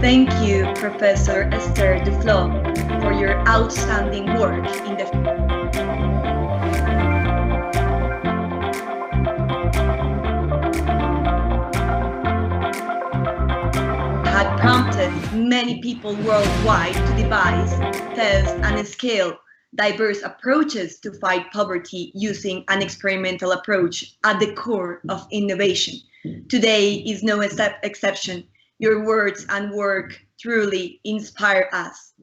Thank you, Professor Esther Dufló, for your outstanding work in the had prompted many people worldwide to devise, test, and scale diverse approaches to fight poverty using an experimental approach at the core of innovation. Today is no exception. Your words and work truly inspire us.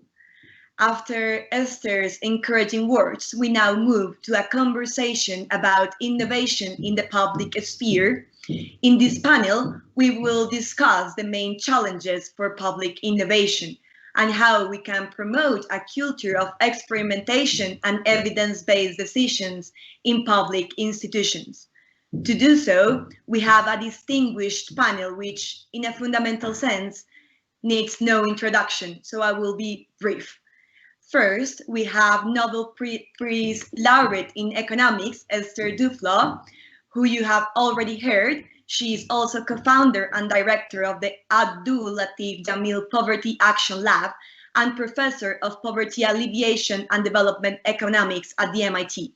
After Esther's encouraging words, we now move to a conversation about innovation in the public sphere. In this panel, we will discuss the main challenges for public innovation and how we can promote a culture of experimentation and evidence-based decisions in public institutions. To do so, we have a distinguished panel which, in a fundamental sense, needs no introduction, so I will be brief. First, we have Nobel Prize laureate in economics, Esther Dufló, who you have already heard. She is also co-founder and director of the Abdul Latif Jamil Poverty Action Lab and professor of poverty alleviation and development economics at the MIT.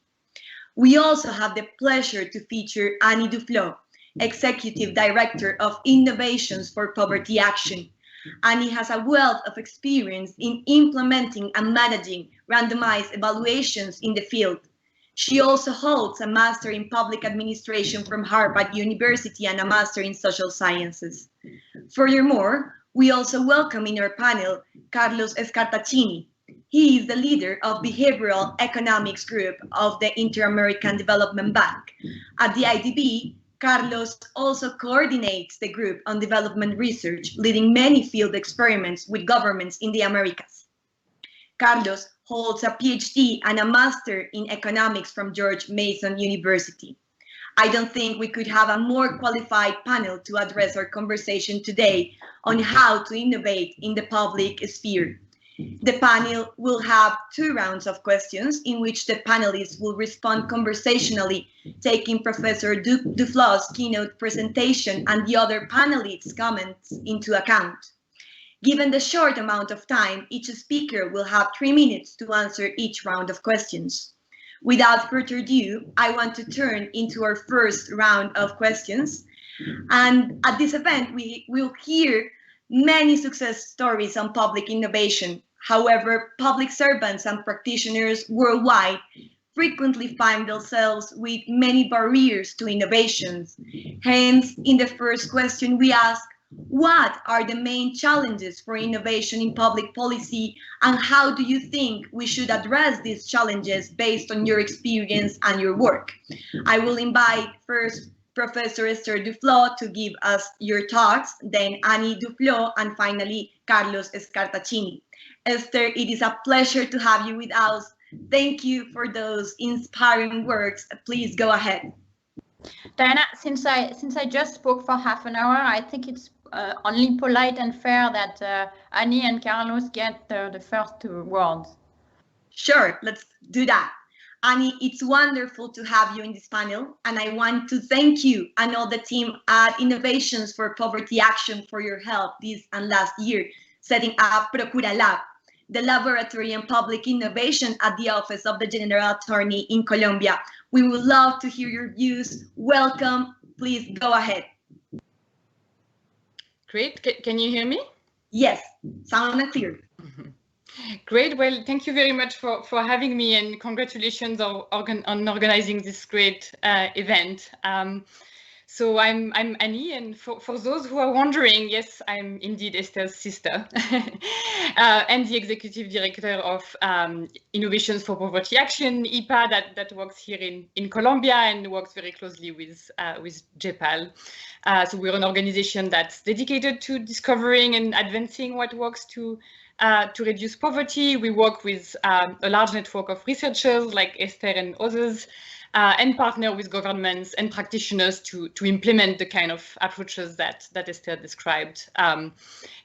We also have the pleasure to feature Annie Dufló, Executive Director of Innovations for Poverty Action. Annie has a wealth of experience in implementing and managing randomized evaluations in the field. She also holds a Master in Public Administration from Harvard University and a Master in Social Sciences. Furthermore, we also welcome in our panel Carlos Escartacini. He is the leader of Behavioral Economics Group of the Inter-American Development Bank. At the IDB, Carlos also coordinates the group on development research, leading many field experiments with governments in the Americas. Carlos holds a PhD and a Master in Economics from George Mason University. I don't think we could have a more qualified panel to address our conversation today on how to innovate in the public sphere. The panel will have 2 rounds of questions in which the panelists will respond conversationally, taking Professor Dufló's keynote presentation and the other panelists' comments into account. Given the short amount of time, each speaker will have 3 minutes to answer each round of questions. Without further ado, I want to turn into our first round of questions. And at this event, we will hear many success stories on public innovation. However, public servants and practitioners worldwide frequently find themselves with many barriers to innovations. Hence, in the first question, we ask, what are the main challenges for innovation in public policy, and how do you think we should address these challenges based on your experience and your work? I will invite first Professor Esther Dufló to give us your talks, then Annie Dufló, and finally Carlos Escartacini. Esther, it is a pleasure to have you with us. Thank you for those inspiring words. Please go ahead. Diana, since I just spoke for half an hour, I think it's only polite and fair that Annie and Carlos get the first words. Sure, let's do that. Annie, it's wonderful to have you in this panel, and I want to thank you and all the team at Innovations for Poverty Action for your help this and last year, setting up Procura Lab, the laboratory on public innovation at the Office of the General Attorney in Colombia. We would love to hear your views. Welcome. Please go ahead. Great. Can you hear me? Yes, sound and clear. Great. Well, thank you very much for having me, and congratulations on organizing this great event. So I'm Annie, and for those who are wondering, yes, I'm indeed Esther's sister and the executive director of Innovations for Poverty Action, IPA, that works here in Colombia and works very closely with JPAL. So we're an organization that's dedicated to discovering and advancing what works to reduce poverty. We work with a large network of researchers like Este and others, and partner with governments and practitioners to implement the kind of approaches that Esther described.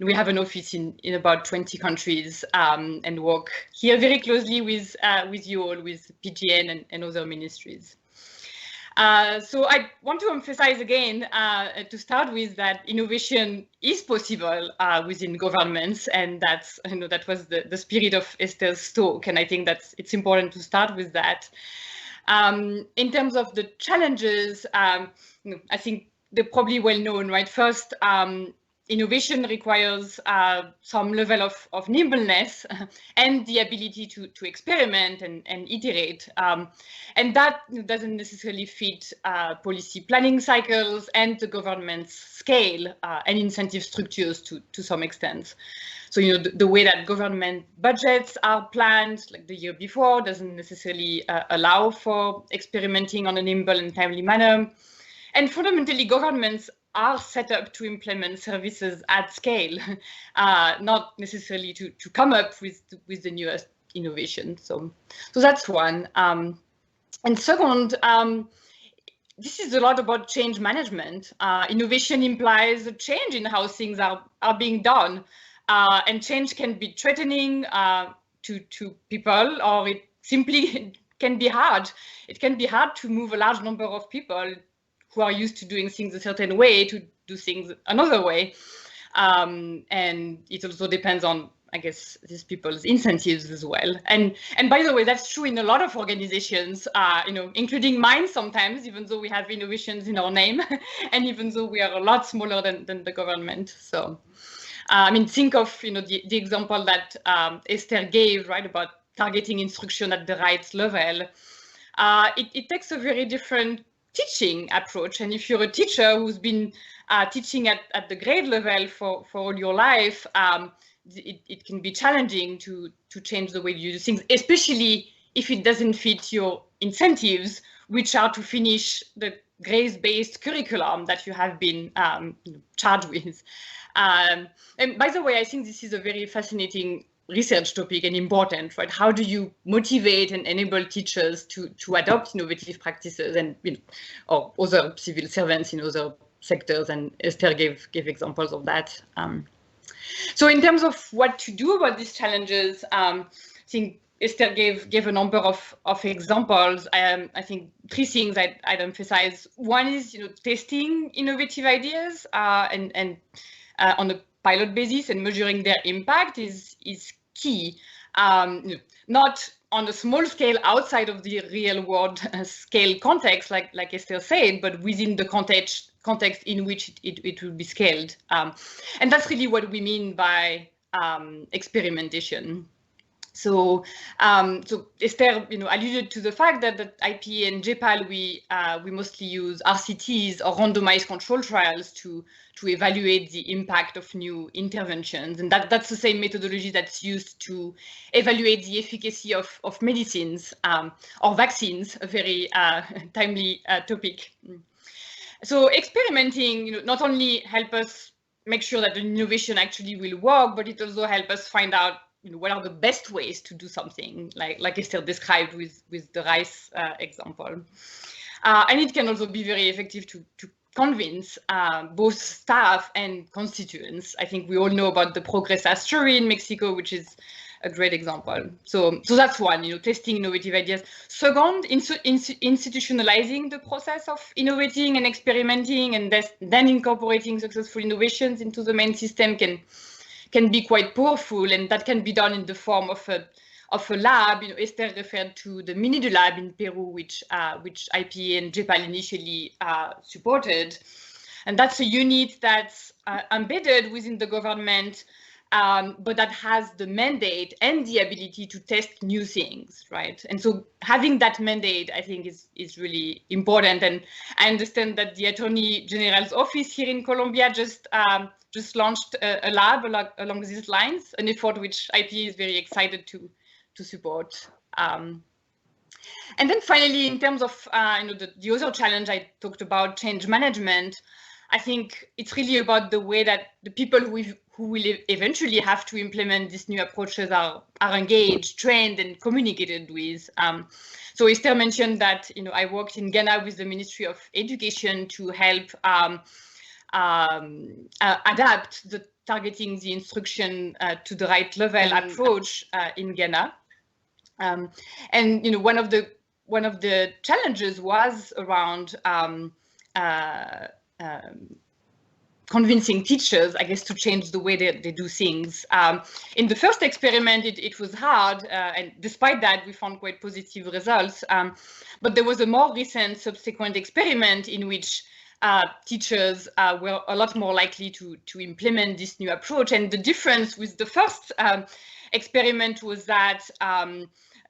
We have an office in about 20 countries and work here very closely with you all, with PGN and other ministries. So I want to emphasize again, to start with, that innovation is possible within governments, and that's, that was the spirit ofEste's talk, and I think it's important to start with that. In terms of the challenges, I think they're probably well known, right? First, innovation requires some level of nimbleness and the ability to experiment and iterate. And that doesn't necessarily fit policy planning cycles and the government's scale and incentive structures to some extent. So, the way that government budgets are planned, like the year before, doesn't necessarily allow for experimenting on a nimble and timely manner. And fundamentally, governments are set up to implement services at scale, not necessarily to come up with the newest innovation. So that's one. And second, this is a lot about change management. Innovation implies a change in how things are being done, and change can be threatening to people, or it simply can be hard. It can be hard to move a large number of people who are used to doing things a certain way to do things another way. And it also depends on, I guess, these people's incentives as well. And by the way, that's true in a lot of organizations, including mine sometimes, even though we have innovations in our name, and even though we are a lot smaller than the government. So, think of, the example that Esther gave, right, about targeting instruction at the right level. It takes a very different teaching approach, and if you're a teacher who's been teaching at the grade level for all your life, it can be challenging to change the way you do things, especially if it doesn't fit your incentives, which are to finish the grades-based curriculum that you have been charged with. And by the way, I think this is a very fascinating research topic and important, right? How do you motivate and enable teachers to adopt innovative practices, and or other civil servants in other sectors? And Esther gave examples of that. So in terms of what to do about these challenges, I think Esther gave a number of examples. I think three things I'd emphasize. One is testing innovative ideas and on a pilot basis, and measuring their impact is key. Not on a small scale outside of the real world scale context, like Esther said, but within the context in which it will be scaled. And that's really what we mean by experimentation. So, Esther, alluded to the fact that at IPA and JPAL we mostly use RCTs, or randomized control trials, to evaluate the impact of new interventions, and that's the same methodology that's used to evaluate the efficacy of medicines or vaccines, a very timely topic. So experimenting, not only help us make sure that the innovation actually will work, but it also help us find out what are the best ways to do something, like Esther described with the rice example. And it can also be very effective to convince both staff and constituents. I think we all know about the Progresa story in Mexico, which is a great example. So that's one, testing innovative ideas. Second, institutionalizing the process of innovating and experimenting, and then incorporating successful innovations into the main system can be quite powerful, and that can be done in the form of a lab. Esther referred to the Mini Lab in Peru, which IPA and JPAL initially supported, and that's a unit that's embedded within the government, but that has the mandate and the ability to test new things, right? And so having that mandate, I think, is really important. And I understand that the Attorney General's office here in Colombia just launched a lab along these lines, an effort which IPA is very excited to support. And then finally, in terms of the other challenge I talked about, change management, I think it's really about the way that the people who will eventually have to implement these new approaches are engaged, trained, and communicated with. So Esther mentioned that I worked in Ghana with the Ministry of Education to help adapt the targeting the instruction to the right level approach in Ghana. And one of the the challenges was around convincing teachers, I guess, to change the way they do things. In the first experiment, it was hard, and despite that, we found quite positive results. But there was a more recent subsequent experiment in which teachers were a lot more likely to implement this new approach. And the difference with the first experiment was that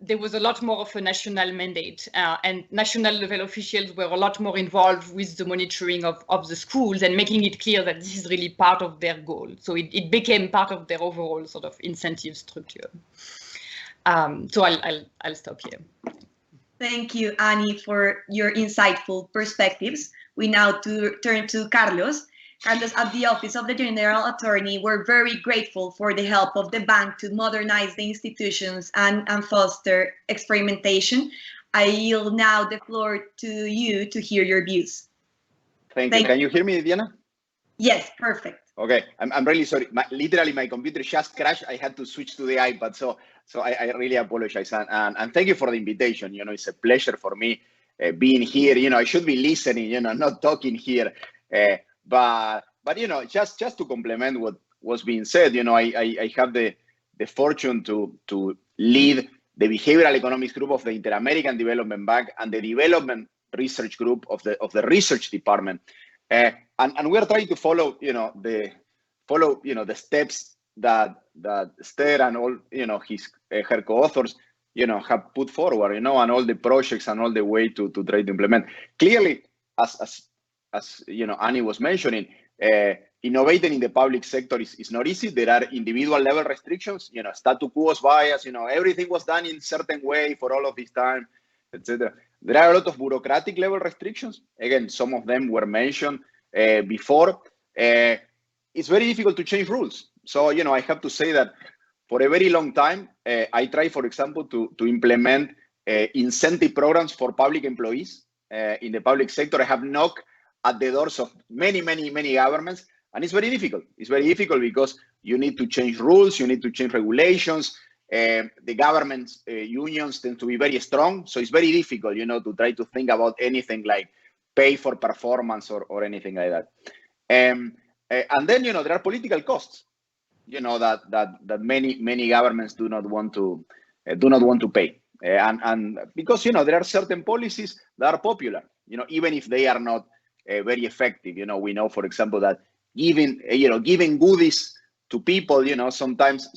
there was a lot more of a national mandate, and national level officials were a lot more involved with the monitoring of the schools and making it clear that this is really part of their goal. So it became part of their overall sort of incentive structure. So I'll stop here. Thank you, Annie, for your insightful perspectives. We now turn to Carlos. Carlos, at the Office of the General Attorney, we're very grateful for the help of the bank to modernize the institutions and foster experimentation. I yield now the floor to you to hear your views. Thank you. Can you hear me, Diana? Yes, perfect. Okay, I'm really sorry. Literally, my computer just crashed. I had to switch to the iPad, so I really apologize. And thank you for the invitation. You know, it's a pleasure for me being here. You know, I should be listening, you know, not talking here. But you know, just to complement what was being said, you know, I have the fortune to lead the behavioral economics group of the Inter-American Development Bank and the development research group of the research department, and we are trying to follow the steps that Esther and all her co-authors have put forward, and all the projects and all the way to try to implement. Clearly, as Annie was mentioning, innovating in the public sector is not easy. There are individual level restrictions, status quo bias, everything was done in certain way for all of this time, etc. There are a lot of bureaucratic level restrictions. Again, some of them were mentioned before. It's very difficult to change rules. So, I have to say that for a very long time, I tried, for example, to implement incentive programs for public employees in the public sector. I have knocked at the doors of many governments, and it's very difficult. It's very difficult because you need to change rules, you need to change regulations. The government's unions tend to be very strong, so it's very difficult, to try to think about anything like pay for performance or anything like that. And then, there are political costs, that many governments do not want to pay, and because there are certain policies that are popular, even if they are not very effective. We know, for example, that giving goodies to people, sometimes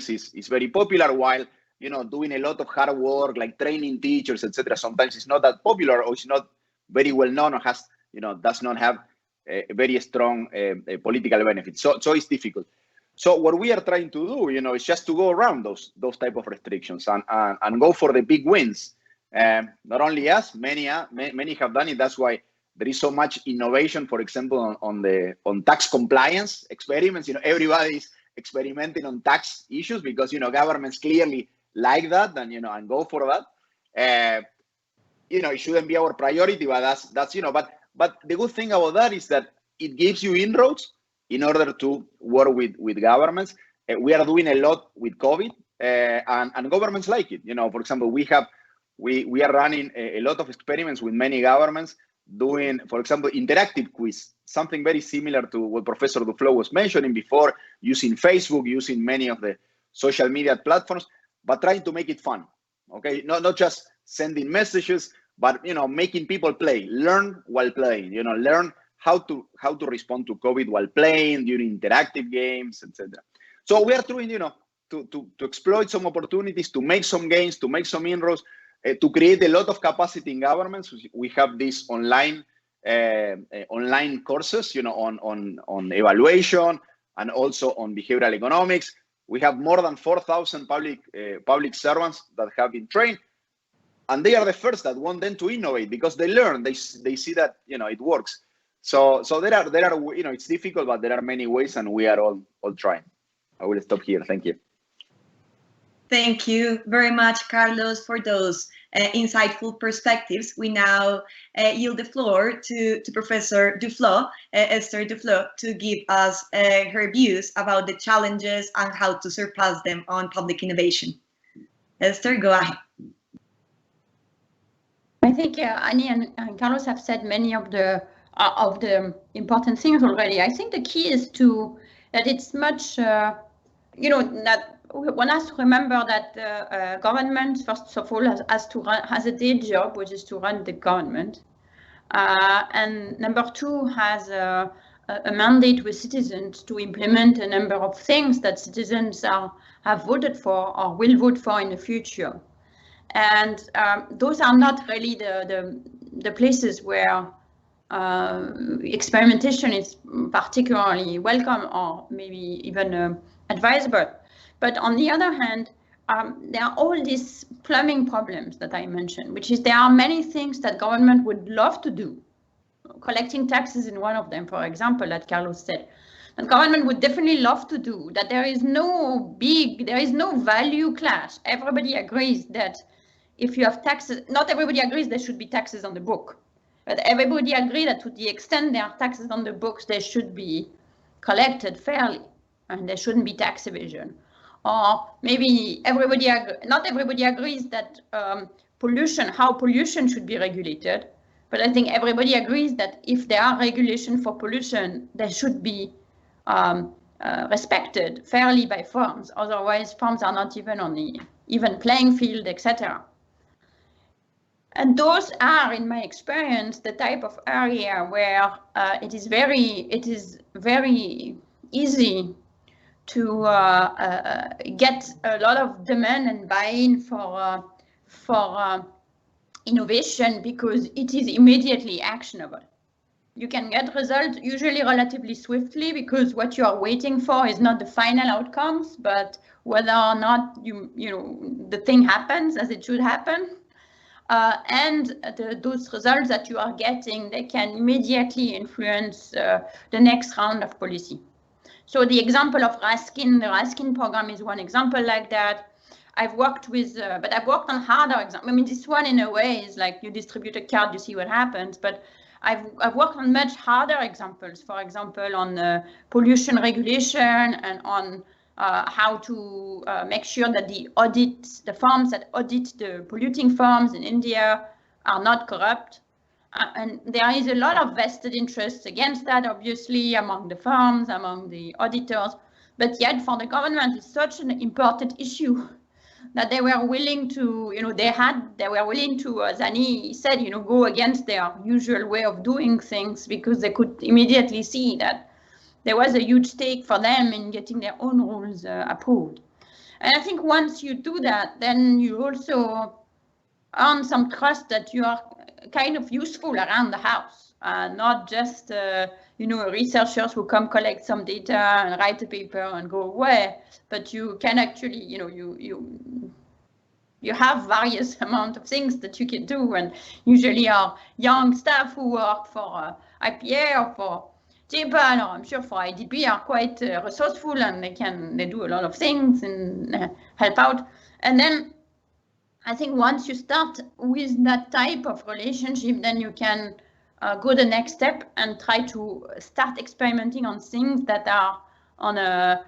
is very popular, while doing a lot of hard work like training teachers, etc. Sometimes it's not that popular, or it's not very well known, or has does not have a very strong political benefits. So it's difficult. So what we are trying to do, is just to go around those type of restrictions and go for the big wins. Not only us, many have done it. That's why there is so much innovation, for example, on tax compliance experiments. Everybody's experimenting on tax issues because governments clearly like that and go for that. It shouldn't be our priority, but that's but the good thing about that is that it gives you inroads in order to work with governments. We are doing a lot with COVID, and governments like it. For example, we are running a lot of experiments with many governments, doing, for example, interactive quiz, something very similar to what Professor Dufló was mentioning before, using Facebook, using many of the social media platforms, but trying to make it fun. Okay, not just sending messages, but making people play, learn while playing. Learn how to respond to COVID while playing, during interactive games, etc. So we are trying, to exploit some opportunities, to make some gains, to make some inroads, to create a lot of capacity in governments. We have these online courses, on evaluation and also on behavioral economics. We have more than 4,000 public servants that have been trained, and they are the first that want them to innovate because they learn, they see that it works. So there are it's difficult, but there are many ways, and we are all trying. I will stop here. Thank you. Thank you very much, Carlos, for those insightful perspectives. We now yield the floor to Professor Dufló, Esther Dufló, to give us her views about the challenges and how to surpass them on public innovation. Esther, go ahead. I think Annie and Carlos have said many of the important things already. I think the key is that it's much, that one has to remember that the government, first of all, has a day job, which is to run the government, and number two, has a mandate with citizens to implement a number of things that citizens have voted for or will vote for in the future. And those are not really the places where experimentation is particularly welcome or maybe even advisable. But on the other hand, there are all these plumbing problems that I mentioned, which is there are many things that government would love to do. Collecting taxes is one of them, for example, that Carlos said. And government would definitely love to do that. There is no value clash. Everybody agrees that if you have taxes, not everybody agrees there should be taxes on the book, but everybody agrees that to the extent there are taxes on the books, they should be collected fairly and there shouldn't be tax evasion. Or maybe not everybody agrees that how pollution should be regulated, but I think everybody agrees that if there are regulations for pollution, they should be respected fairly by firms. Otherwise, firms are not even on the even playing field, etc. And those are, in my experience, the type of area where it is very easy to get a lot of demand and buy-in for innovation because it is immediately actionable. You can get results usually relatively swiftly because what you are waiting for is not the final outcomes, but whether or not the thing happens as it should happen. And those results that you are getting, they can immediately influence the next round of policy. So the example of Raskin, the Raskin program is one example like that. I've worked with, but I've worked on harder examples. I mean, this one in a way is like you distribute a card, you see what happens. But I've worked on much harder examples, for example, on pollution regulation and on how to make sure that the farms that audit the polluting farms in India are not corrupt. And there is a lot of vested interest against that, obviously, among the farms, among the auditors. But yet, for the government, it's such an important issue that they were willing to, they were willing to, as Annie said, go against their usual way of doing things because they could immediately see that there was a huge stake for them in getting their own rules approved. And I think once you do that, then you also earn some trust that you are kind of useful around the house, not just researchers who come collect some data and write a paper and go away, but you can actually, you have various amount of things that you can do, and usually our young staff who work for IPA or for JPAL, or I'm sure for IDP, are quite resourceful, and they do a lot of things and help out. And then I think once you start with that type of relationship, then you can go the next step and try to start experimenting on things that are on a,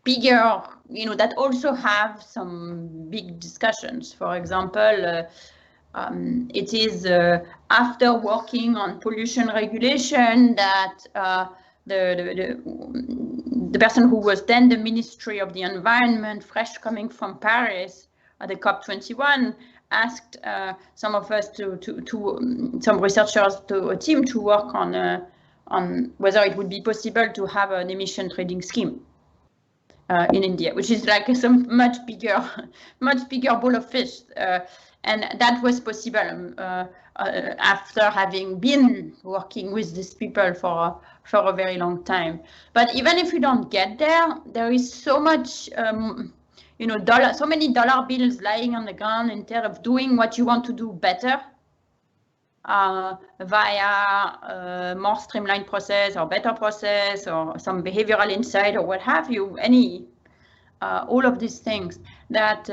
bigger, that also have some big discussions. For example, it is after working on pollution regulation that the person who was then the Ministry of the Environment, fresh coming from Paris at the COP21, asked some of us some researchers a team to work on whether it would be possible to have an emission trading scheme in India, which is like some much bigger bowl of fish. And that was possible after having been working with these people for a very long time. But even if you don't get there, there is so much, so many dollar bills lying on the ground instead of doing what you want to do better via a more streamlined process or better process or some behavioral insight or what have you, all of these things that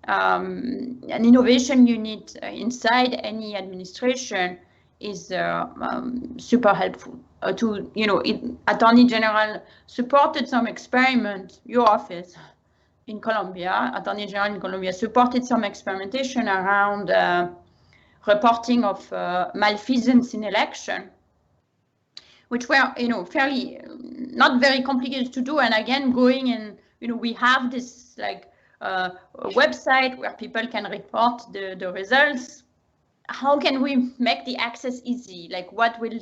an innovation unit inside any administration is super helpful. Attorney General supported some experiment, your office, in Colombia, Attorney General in Colombia, supported some experimentation around reporting of malfeasance in election, which were, fairly not very complicated to do. And again, going in, we have this like a website where people can report the results. How can we make the access easy? Like, what will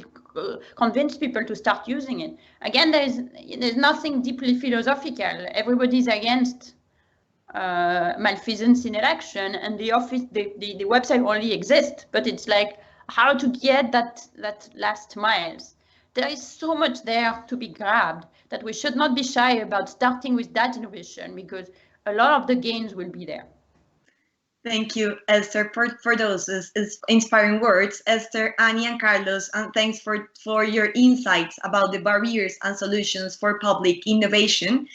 convince people to start using it? Again, there's nothing deeply philosophical. Everybody's against malfeasance in election, and the website only exists. But it's like how to get that last miles. There is so much there to be grabbed that we should not be shy about starting with that innovation, because a lot of the gains will be there. Thank you, Esther, for those inspiring words. Esther, Annie, and Carlos, and thanks for your insights about the barriers and solutions for public innovation.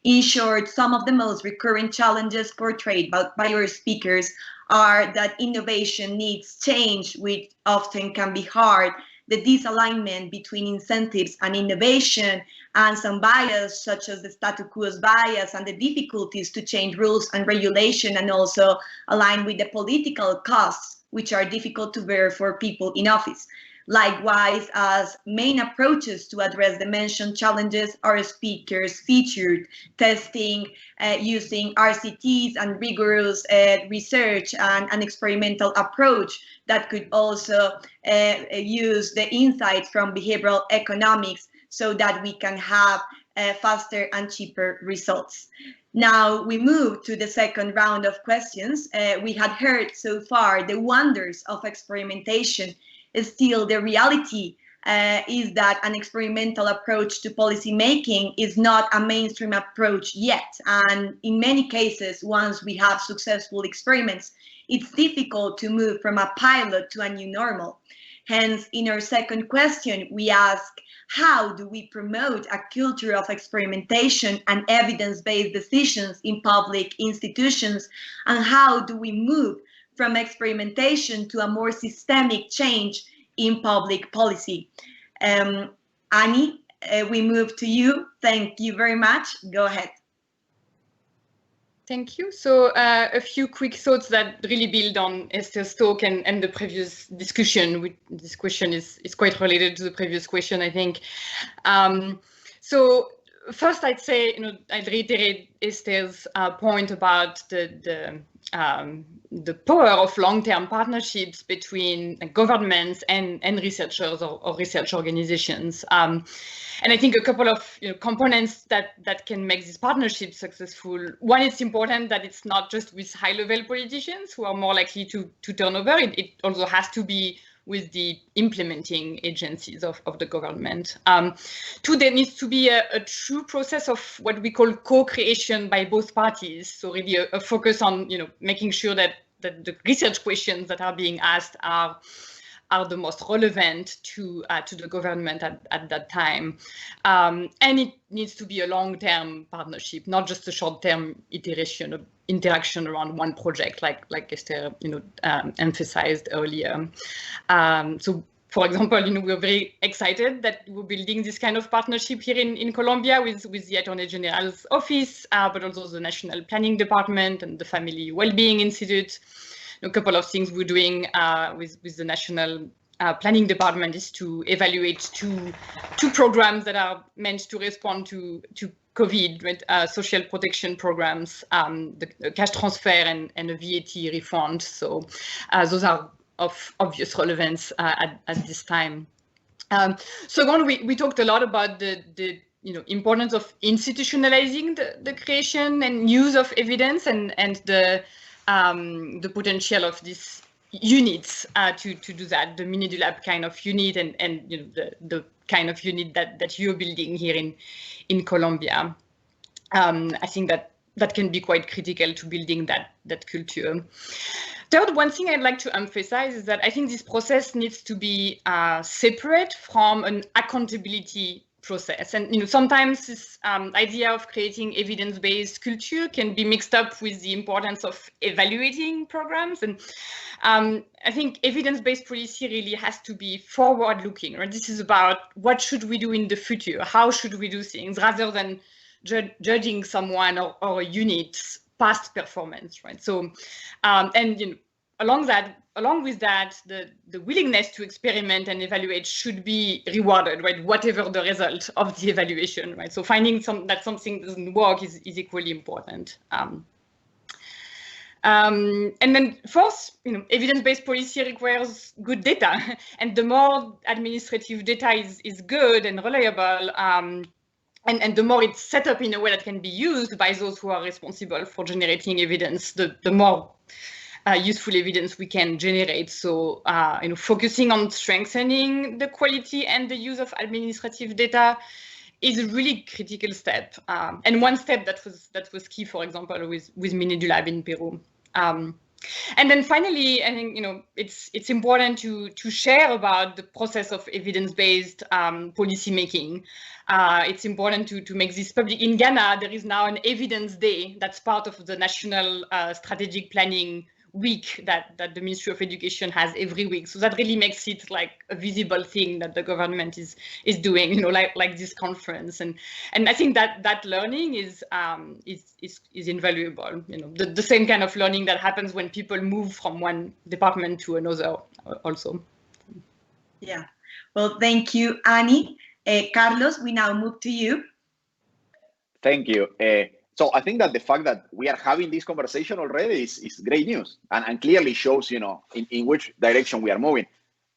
In short, some of the most recurrent challenges portrayed by your speakers are that innovation needs change, which often can be hard, the disalignment between incentives and innovation, and some bias such as the status quo bias and the difficulties to change rules and regulation, and also align with the political costs, which are difficult to bear for people in office. Likewise, as main approaches to address the mentioned challenges, our speakers featured testing, using RCTs and rigorous research, and an experimental approach that could also use the insights from behavioral economics so that we can have faster and cheaper results. Now we move to the second round of questions. We had heard so far the wonders of experimentation. Still, the reality is that an experimental approach to policy making is not a mainstream approach yet. And in many cases, once we have successful experiments, it's difficult to move from a pilot to a new normal. Hence, in our second question, we ask, how do we promote a culture of experimentation and evidence-based decisions in public institutions? And how do we move from experimentation to a more systemic change in public policy? Annie, we move to you. Thank you very much. Go ahead. Thank you. So a few quick thoughts that really build on Esther's talk and the previous discussion. This question is quite related to the previous question, I think. So first, I'd say, I'd reiterate Esther's point about the power of long-term partnerships between governments and researchers or research organizations. And I think a couple of components that can make this partnership successful. One, it's important that it's not just with high-level politicians who are more likely to turn over. It also has to be with the implementing agencies of the government. Two, there needs to be a true process of what we call co-creation by both parties. So really a focus on making sure that the research questions that are being asked are the most relevant to the government at that time. And it needs to be a long-term partnership, not just a short-term interaction around one project, like Esther emphasized earlier. So, for example, we're very excited that we're building this kind of partnership here in Colombia with the Attorney General's office, but also the National Planning Department and the Family Wellbeing Institute. A couple of things we're doing with the National Planning Department is to evaluate two programs that are meant to respond to COVID, right? Social protection programs, the cash transfer and a VAT refund. So those are of obvious relevance at this time. Second, we talked a lot about the importance of institutionalizing the creation and use of evidence and the potential of these units to do that, the Minidulab kind of unit and the kind of unit that you're building here in Colombia. I think that can be quite critical to building that culture. Third, one thing I'd like to emphasize is that I think this process needs to be separate from an accountability process. And sometimes this idea of creating evidence-based culture can be mixed up with the importance of evaluating programs. And I think evidence-based policy really has to be forward-looking. Right? This is about what should we do in the future? How should we do things, rather than judging someone or a unit's past performance, right? So, and along with that, the willingness to experiment and evaluate should be rewarded, right? Whatever the result of the evaluation, right? So finding that something doesn't work is equally important. And then fourth, evidence-based policy requires good data, and the more administrative data is good and reliable, and the more it's set up in a way that can be used by those who are responsible for generating evidence, the more useful evidence we can generate. So, focusing on strengthening the quality and the use of administrative data is a really critical step, and one step that was key, for example, with Minidulab in Peru. And then finally, I think it's important to share about the process of evidence-based policy making. It's important to make this public. In Ghana, there is now an evidence day that's part of the national strategic planning week that the Ministry of Education has every week. So that really makes it like a visible thing that the government is doing, like this conference. And I think that learning is invaluable. The same kind of learning that happens when people move from one department to another also. Yeah. Well, thank you, Annie. Carlos, we now move to you. Thank you. So I think that the fact that we are having this conversation already is great news, and clearly shows, in which direction we are moving.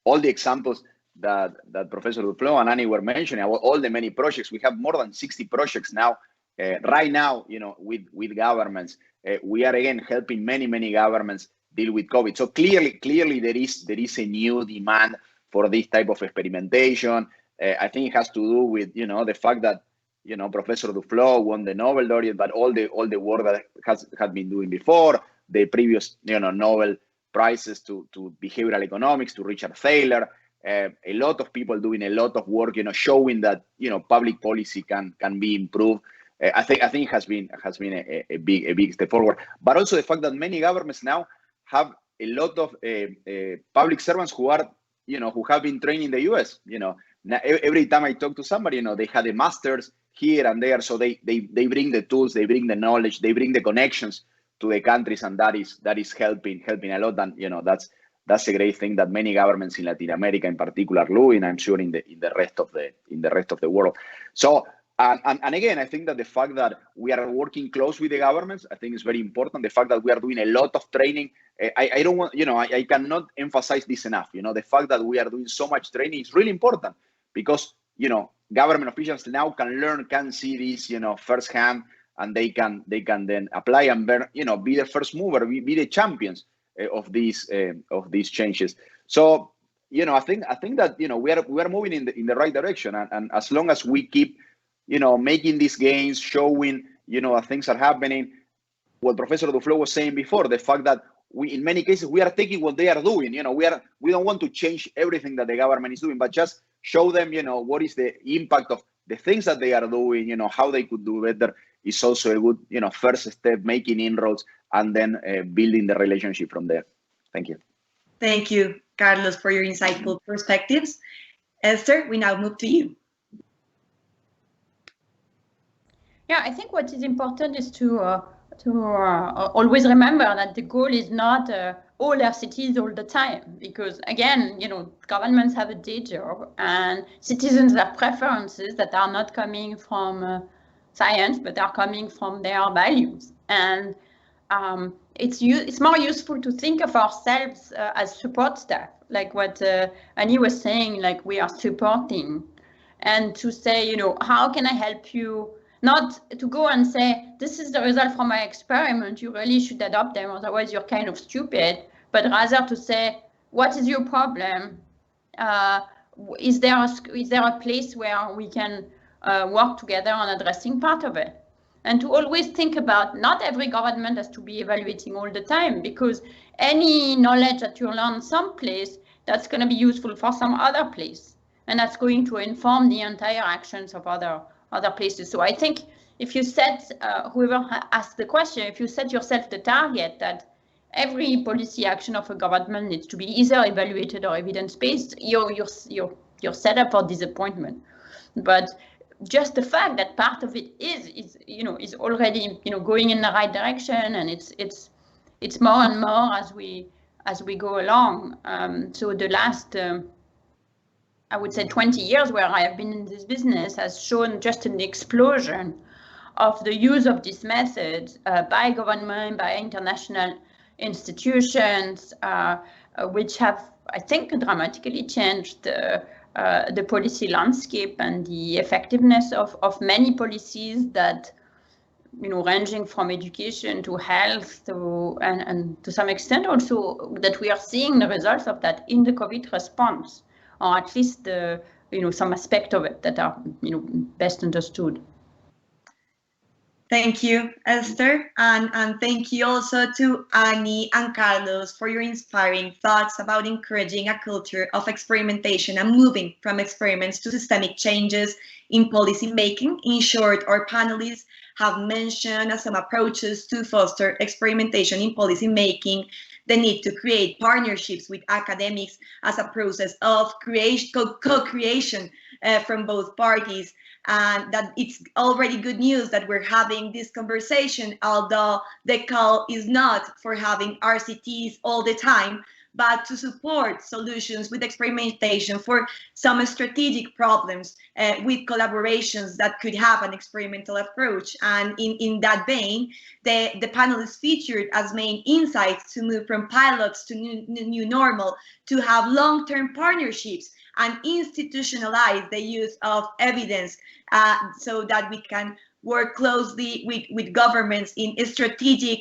All the examples that Professor Dufló and Annie were mentioning about all the many projects. We have more than 60 projects now, right now, with governments. We are again helping many governments deal with COVID. So clearly there is a new demand for this type of experimentation. I think it has to do with, the fact that, Professor Dufló won the Nobel laureate, but all the work that had been doing before, the previous, Nobel prizes to behavioral economics, to Richard Thaler, a lot of people doing a lot of work, showing that, public policy can be improved. I think it has been a big step forward. But also the fact that many governments now have a lot of public servants who are, who have been trained in the US. Now, every time I talk to somebody, they had a master's here and there, so they bring the tools, they bring the knowledge, they bring the connections to the countries, and that is helping a lot. And that's a great thing that many governments in Latin America, in particular, do, and I'm sure in the rest of the world. So, and again, I think that the fact that we are working close with the governments, I think is very important. The fact that we are doing a lot of training, I don't want, I cannot emphasize this enough. The fact that we are doing so much training is really important, because government officials now can see this, firsthand, and they can then apply and be the first mover, be the champions of these changes. So I think that we are moving in the right direction, and as long as we keep making these gains, showing that things are happening. What Professor Dufló was saying before, the fact that in many cases we are taking what they are doing. We don't want to change everything that the government is doing, but just show them what is the impact of the things that they are doing, how they could do better, is also a good first step, making inroads, and then building the relationship from there. Thank you. Thank you, Carlos, for your insightful perspectives. Esther, we now move to you. Yeah, I think what is important is to always remember that the goal is not all our cities all the time, because again, governments have a day job, and citizens have preferences that are not coming from science, but are coming from their values. And it's more useful to think of ourselves as support staff, like what Annie was saying, like we are supporting, and to say, how can I help you? Not to go and say, this is the result from my experiment, you really should adopt them, otherwise you're kind of stupid, but rather to say, what is your problem? Is there a place where we can work together on addressing part of it? And to always think about, not every government has to be evaluating all the time, because any knowledge that you learn someplace, that's going to be useful for some other place, and that's going to inform the entire actions of other places. So I think if you set, whoever asked the question, if you set yourself the target that every policy action of a government needs to be either evaluated or evidence-based, you're set up for disappointment. But just the fact that part of it is already going in the right direction, and it's more and more as we go along. So the last I would say 20 years where I have been in this business has shown just an explosion of the use of these methods by government, by international institutions, which have, I think, dramatically changed the policy landscape and the effectiveness of many policies that, ranging from education to health and to some extent also that we are seeing the results of that in the COVID response, or at least some aspect of it that are best understood. Thank you, Esther, and thank you also to Annie and Carlos for your inspiring thoughts about encouraging a culture of experimentation and moving from experiments to systemic changes in policy making. In short, our panelists have mentioned some approaches to foster experimentation in policy making, the need to create partnerships with academics as a process of co-creation from both parties, and that it's already good news that we're having this conversation, although the call is not for having RCTs all the time, but to support solutions with experimentation for some strategic problems with collaborations that could have an experimental approach. And in that vein, the panel is featured as main insights to move from pilots to new normal, to have long-term partnerships and institutionalize the use of evidence so that we can work closely with governments in strategic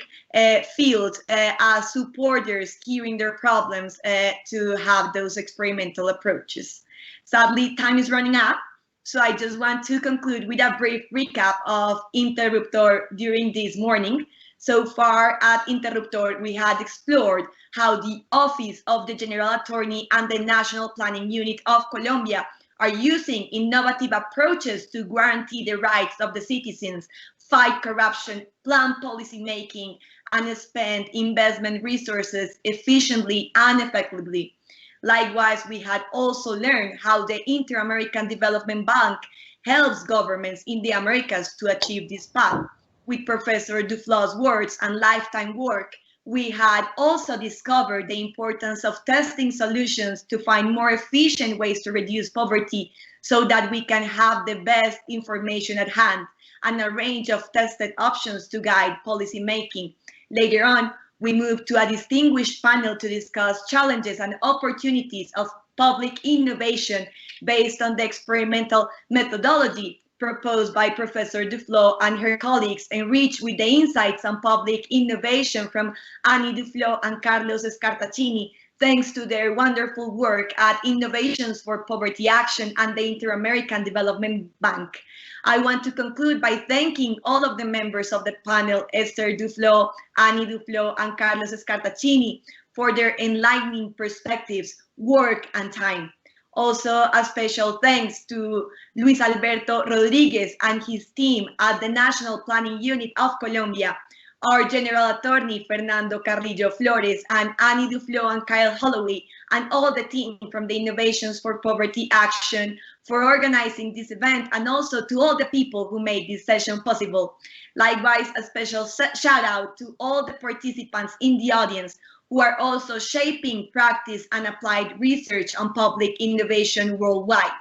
fields as supporters curing their problems to have those experimental approaches. Sadly, time is running out, so I just want to conclude with a brief recap of Interruptor during this morning. So far at Interruptor, we had explored how the Office of the General Attorney and the National Planning Unit of Colombia are using innovative approaches to guarantee the rights of the citizens, fight corruption, plan policy making, and spend investment resources efficiently and effectively. Likewise, we had also learned how the Inter-American Development Bank helps governments in the Americas to achieve this path. With Professor Dufló's words and lifetime work, we had also discovered the importance of testing solutions to find more efficient ways to reduce poverty so that we can have the best information at hand and a range of tested options to guide policy making. Later on, we moved to a distinguished panel to discuss challenges and opportunities of public innovation based on the experimental methodology proposed by Professor Dufló and her colleagues, enriched with the insights on public innovation from Annie Dufló and Carlos Scartaccini, thanks to their wonderful work at Innovations for Poverty Action and the Inter-American Development Bank. I want to conclude by thanking all of the members of the panel, Esther Dufló, Annie Dufló, and Carlos Scartaccini, for their enlightening perspectives, work, and time. Also, a special thanks to Luis Alberto Rodriguez and his team at the National Planning Unit of Colombia, our General Attorney Fernando Carrillo Flores, and Annie Dufló and Kyle Holloway, and all the team from the Innovations for Poverty Action for organizing this event, and also to all the people who made this session possible. Likewise, a special shout out to all the participants in the audience who are also shaping practice and applied research on public innovation worldwide.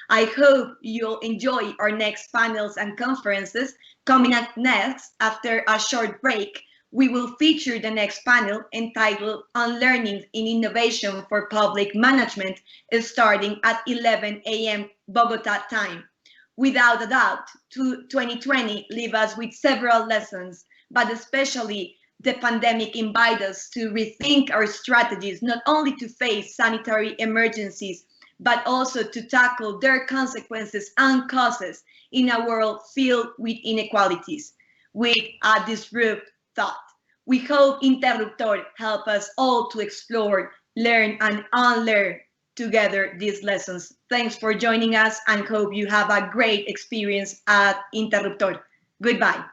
I hope you'll enjoy our next panels and conferences. Coming up next, after a short break, we will feature the next panel entitled On Learning in Innovation for Public Management, starting at 11 a.m. Bogota time. Without a doubt, 2020 leave us with several lessons, but especially the pandemic invited us to rethink our strategies, not only to face sanitary emergencies, but also to tackle their consequences and causes in a world filled with inequalities, with a disruptive thought. We hope Interruptor help us all to explore, learn, and unlearn together these lessons. Thanks for joining us and hope you have a great experience at Interruptor. Goodbye.